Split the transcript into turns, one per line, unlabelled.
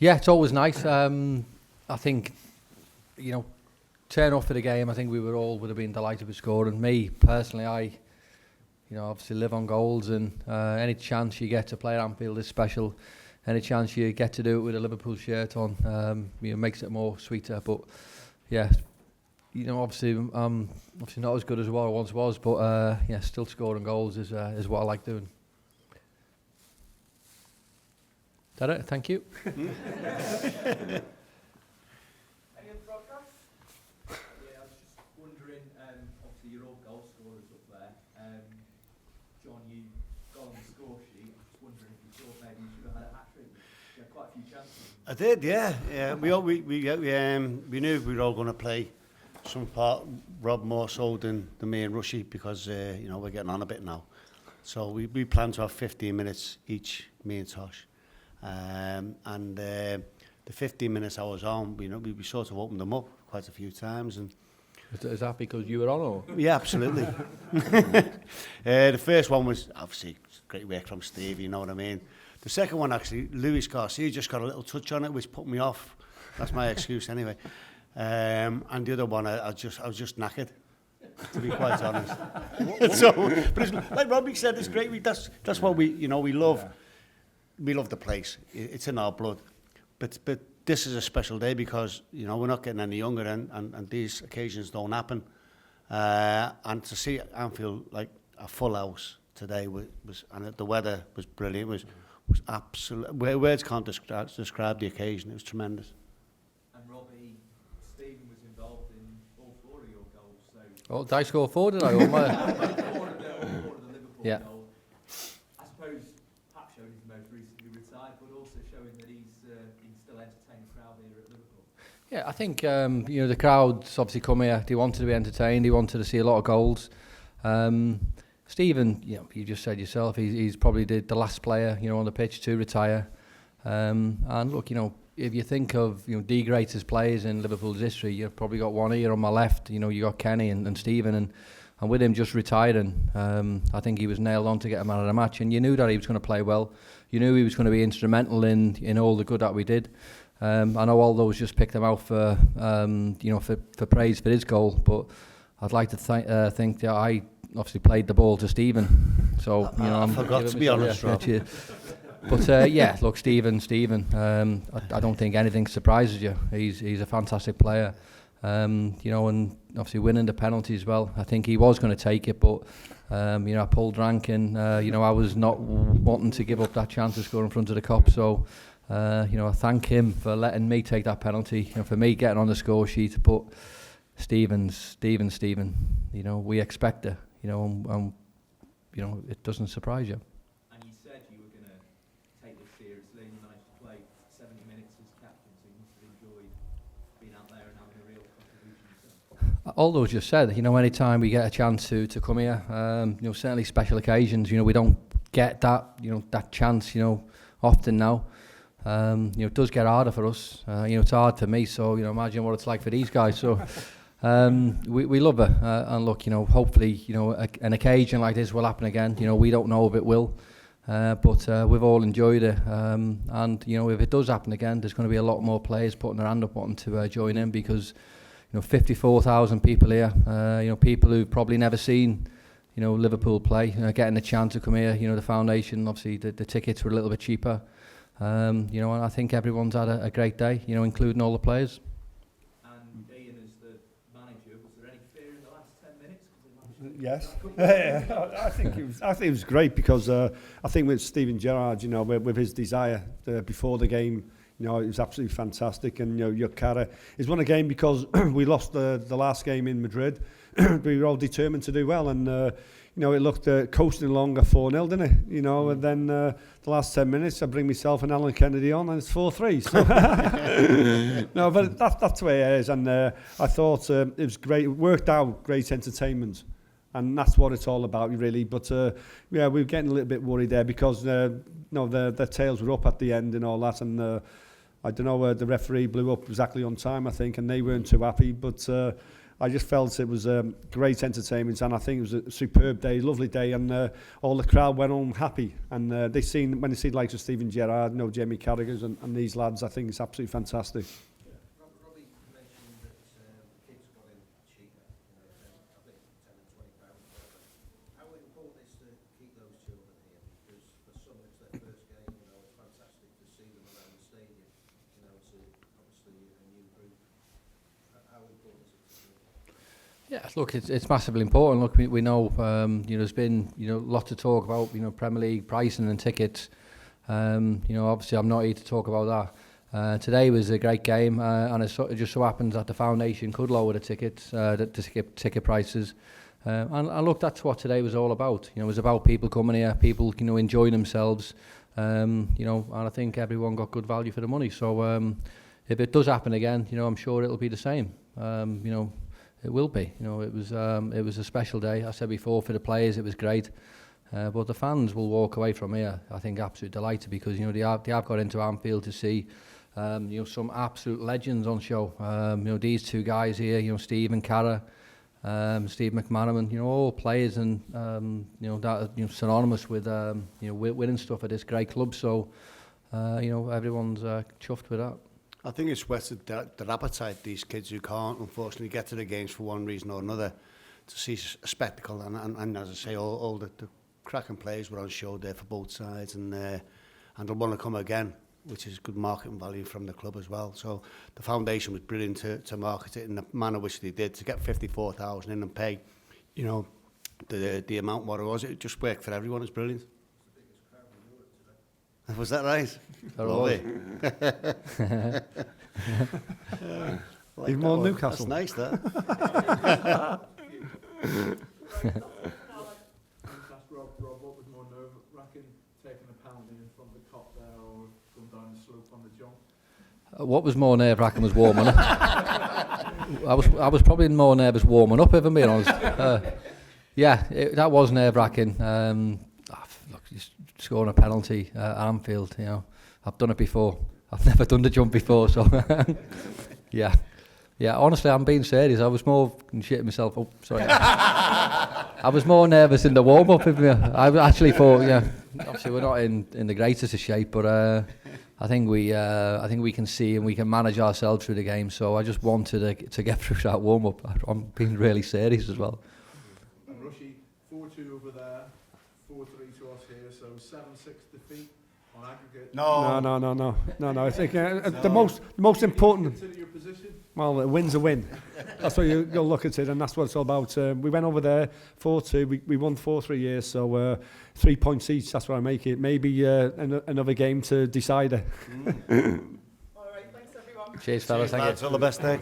Yeah, it's always nice. I think, turn off for the game. I think we would have been delighted with scoring. Me personally, I obviously live on goals, and any chance you get to play at Anfield is special. Any chance you get to do it with a Liverpool shirt on, makes it more sweeter. But yeah, obviously not as good as what I once was, but still scoring goals is what I like doing. Is that it? Thank you.
Any other broadcasts? Yeah, I was just wondering, obviously you're all goal scorers up there. John, you got on the score sheet. I was just wondering if you thought maybe you should have had a hat-trick. You had quite a few chances.
I did, yeah. We knew we were all going to play some part, Rob more so than me and Rushy, because we're getting on a bit now. So we planned to have 15 minutes each, me and Tosh. The 15 minutes I was on, we sort of opened them up quite a few times. And
is that because you were on, or?
Yeah, absolutely. The first one was obviously great work from Steve, you know what I mean. The second one, actually, Luis Garcia just got a little touch on it, which put me off. That's my excuse anyway. And the other one, I was just knackered, to be quite honest. But it's, like Robbie said, it's great. That's what we love. Yeah. We love the place. It's in our blood. But this is a special day because, we're not getting any younger and these occasions don't happen. And to see Anfield like a full house today was and the weather was brilliant. Was absolutely, words can't describe the occasion. It was tremendous.
And Robbie, Stephen was involved in all four of your goals. So.
Oh, did I score 4, did I? All four of
the Liverpool
yeah.
goal. I suppose Pat showing he's most recently retired, but also showing that he's still entertaining the crowd here at Liverpool.
Yeah, I think the crowds obviously come here. They wanted to be entertained. They wanted to see a lot of goals. Stephen, you just said yourself, he's probably the last player on the pitch to retire. And look, if you think of the greatest players in Liverpool's history, you've probably got one here on my left. You got Kenny and Stephen, and with him just retiring, I think he was nailed on to get a man of the match. And you knew that he was going to play well. You knew he was going to be instrumental in all the good that we did. I know all those just picked him out for praise for his goal, but I'd like to think that I obviously played the ball to Stephen. So
I forgot to be honest, Rob.
But look, Stephen. I don't think anything surprises you. He's a fantastic player. And obviously winning the penalty as well. I think he was going to take it, but I pulled rank, and I was not wanting to give up that chance to score in front of the Kop. So I thank him for letting me take that penalty, and for me getting on the score sheet. But Stephen. We expect it. And it doesn't surprise you.
And you said you were going to take this seriously, and you managed to play 70 minutes as captain, so you must have enjoyed being out there and having a real contribution.
All those just said, any time we get a chance to come here, certainly special occasions, we don't get that, that chance, often now. It does get harder for us. It's hard for me, so imagine what it's like for these guys. So we love it, and look, hopefully, an occasion like this will happen again. We don't know if it will, but we've all enjoyed it. And if it does happen again, there's going to be a lot more players putting their hand up wanting to join in, because 54,000 people here. People who've probably never seen Liverpool play, getting the chance to come here. The foundation, obviously, the tickets were a little bit cheaper. And I think everyone's had a great day, including all the players.
And Ian, as the manager, was there any fear in the last 10 minutes?
Yes. I think it was great, because I think with Steven Gerrard, with his desire before the game, it was absolutely fantastic. And your cara is won a game because we lost the last game in Madrid. We were all determined to do well, and it looked coasting along a 4-0, didn't it? And then the last 10 minutes, I bring myself and Alan Kennedy on, and it's 4-3. So no, but that's the way it is. And I thought it was great. It worked out, great entertainment, and that's what it's all about, really. But we were getting a little bit worried there, because their tails were up at the end and all that, and I don't know, the referee blew up exactly on time, I think, and they weren't too happy. But I just felt it was great entertainment, and I think it was a superb day, lovely day, and all the crowd went home happy. And when they seen likes of Steven Gerrard, Jamie Carragher and these lads, I think it's absolutely fantastic.
Robbie mentioned that kids got in cheaper, I think £10 and £20. How important is to keep those children here? Because for some it's their first game, it's fantastic to see them around the stadium, to obviously a new group. How important is it to see them?
Yeah, look, it's massively important. Look, we know, there's been, lots of talk about, Premier League pricing and tickets. Obviously I'm not here to talk about that. Today was a great game, and it just so happens that the foundation could lower the tickets, the ticket prices. And look, that's what today was all about. It was about people coming here, people, enjoying themselves. And I think everyone got good value for the money. So if it does happen again, I'm sure it'll be the same. It will be. It was a special day. I said before, for the players, it was great. But the fans will walk away from here, I think, absolutely delighted, because they have got into Anfield to see some absolute legends on show. These two guys here, Steve and Cara, Steve McManaman, all players and that synonymous with winning stuff at this great club. So everyone's chuffed with that.
I think it's whetted their appetite, these kids who can't, unfortunately, get to the games for one reason or another, to see a spectacle. And as I say, all the cracking players were on show there for both sides, and they'll want to come again, which is good marketing value from the club as well. So the foundation was brilliant to market it in the manner which they did, to get 54,000 in and pay, the amount what it was. It just worked for everyone. It's brilliant. Was that right?
Even more Newcastle.
That's nice, that.
Rob, what was more nerve-wracking, taking a pounding in front of the cop there, or going down the slope on the jump?
What was more nerve-wracking was warming up. I was probably more nervous warming up, if I'm being honest. That was nerve-wracking. Look, scoring a penalty at Anfield, I've done it before. I've never done the jump before, so yeah. Honestly, I'm being serious. I was more shitting myself. Oh, sorry. I was more nervous in the warm-up. I actually thought, obviously we're not in the greatest of shape, but I think we can see and we can manage ourselves through the game. So I just wanted to get through that warm-up. I'm being really serious as well.
And Rushy, 4-2 over there, 4-3 to us here, so 7-6 defeat on aggregate.
No. I think the most important.
Consider your position.
Well, a win's a win. That's what you'll look at it, and that's what it's all about. We went over there 4-2. We won 4-3 years, so 3 points each. That's what I make it. Maybe another game to decide it.
All right, thanks everyone.
Cheers, fellas. Thank you.
All the best, eh?